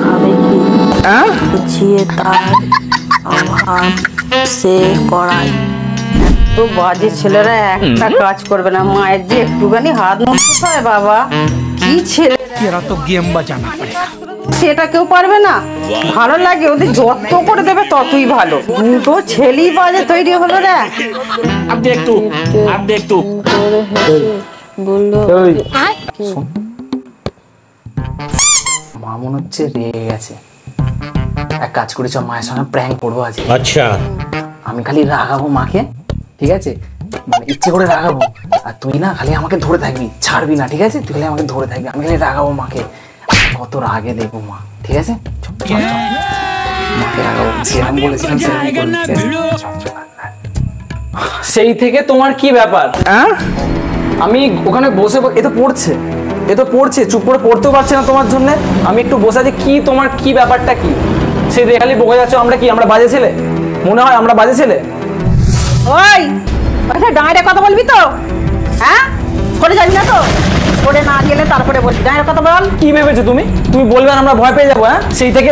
খাবে কি বুঝিয়ে তার অভাব সে করায়। তো বাজে ছেলেরা একটা কাজ করবে না, মায়ের যে একটুখানি হাত নষ্ট হয় বাবা। কি ছেলে, এরা তো গেম বাজানা পড়েগা। সেটা কেউ পারবে না। ভালো লাগে ওদের, যত করে দেবে ততই ভালো। দুটো ছেলেই বাজে তৈরি হলো রে। বললো মা মনে হচ্ছে রেগে গেছে। এক কাজ করেছ, মায়ের সঙ্গে প্র্যাঙ্ক করবো আজ। আচ্ছা, আমি খালি রাগাবো মাকে, ঠিক আছে? মানে ইচ্ছে করে রাগাবো, আর তুই না খালি আমাকে ধরে থাকবি, ছাড়বি না, ঠিক আছে? তুই খালি আমাকে ধরে থাকবি, আমি খালি রাগাবো মাকে। কত রাগে দেখবো মা, ঠিক আছে? মাকে রাগাবো, সেরকম বলেছিলাম সেরকম। সেই থেকে তোমার কি ব্যাপার? আমি ওখানে বসে, এ তো পড়ছে, চুপ করে পড়তেও পারছে না তোমার জন্য। আমি একটু বসে আছি, কি তোমার কি ব্যাপারটা কি? সেই দেখালি বকে যাচ্ছ আমরা কি, আমরা বাজে ছেলে? মনে হয় আমরা বাজে ছেলে? ওই ডাঁড়ে কথা বলবি তো? হ্যাঁ, করে যাবি না তো? করে না গেলে তারপরে বলবি। ডাঁড়ে কথা বল। কি ভেবেছো তুমি? তুমি বলবে আমরা ভয় পেয়ে যাবো? হ্যাঁ,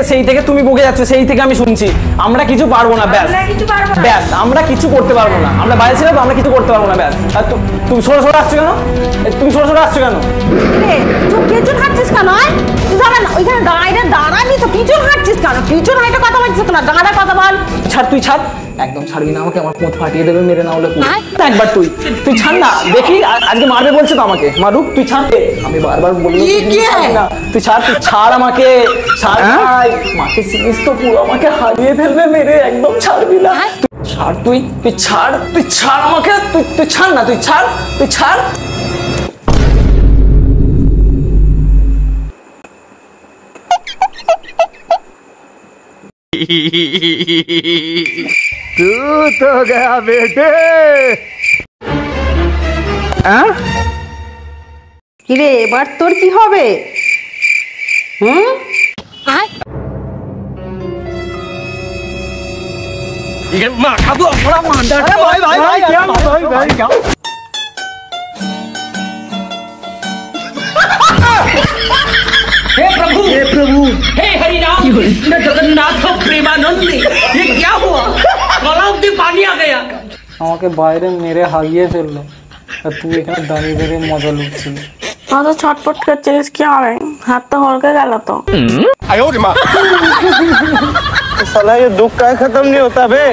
সেই থেকে তুমি বকে যাচ্ছ, সেই থেকে আমি শুনছি আমরা কিছু পারবো না। ব্যাস আমরা কিছু করতে পারবো না, আমরা বাজে ছেলে তো, আমরা কিছু করতে পারবো না। ব্যাস। আর তুমি সরে আসছো কেন? তুমি সরে আসছো কেন? তুই পিছন হাঁটছিস কেন? তুই জানেন ওইখানে দাঁড়াইলে দাঁড়াবি তো, পিছন হাঁটছিস কেন? পিছন হাঁটে কথা বলছিস কেন? দাঁড়া কথা বল। ছাড়, তুই ছাড়, একদম ছাড়বি না আমাকে, আমার পোঁত ফাটিয়ে দেবে মেরে, না হলে একবার তুই ছাড় না, দেখি আজকে মারবে বলছে তো আমাকে, মারুক, তুই ছাড়। আমি বারবার বলবো তুই ছাড় আমাকে, ছাড় ভাই। মাকে চিনিস তো, পুরো আমাকে হারিয়ে ফেলবে মেরে, একদম ছাড়বি না। ছাড়, তুই ছাড় আমাকে, তুই ছাড় না, তুই ছাড়। तू तो गया बेटे। কিরে, এবার তোর কি হবে? हे प्रभु, हे हरिनाम कृष्ण जगन्नाथ प्रेमानंद, ये क्या हुआ? गलाव में पानी आ गया। আমাকে বাইরে মেরে হারিয়ে ফেললো, আর তুই এখানে দাঁড়িয়ে দাঁড়িয়ে মজা লুটছিলি। তো ছটপট করছিলিস কি হবে? হাত তো হলকে গেল তো। साला ये दुख का खत्म नहीं होता बे।